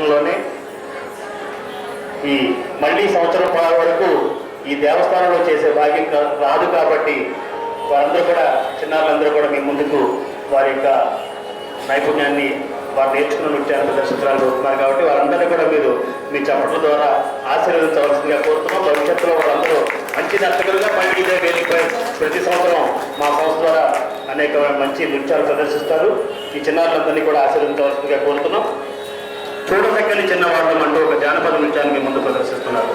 సమక్షంలోనే ఈ మళ్ళీ సంవత్సరం వరకు ఈ దేవస్థానంలో చేసే భాగ్యం రాదు కాబట్టి వారందరూ కూడా చిన్నారులందరూ కూడా మీ ముందుకు వారి యొక్క నైపుణ్యాన్ని వారు నేర్చుకున్న నృత్యాన్ని ప్రదర్శించడానికి వస్తున్నారు కాబట్టి వారందరినీ కూడా మీరు మీ చప్పట్ల ద్వారా ఆశీర్వదించవలసిందిగా కోరుతున్నాం. భవిష్యత్తులో వాళ్ళందరూ మంచి నర్తకులుగా మళ్ళీ ఇదే వేదికపై ప్రతి సంవత్సరం మా సంస్థ ద్వారా అనేక మంచి నృత్యాలు ప్రదర్శిస్తారు. ఈ చిన్నారులందరినీ కూడా ఆశీర్వదించవలసిందిగా కోరుతున్నాం. చూడదక్కని చిన్నవాళ్ళం అంటూ ఒక జానపద నృత్యాన్ని మీ ముందు ప్రదర్శిస్తున్నారు.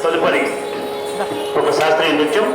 తదుపరి ఒక శాస్త్రీయ నృత్యం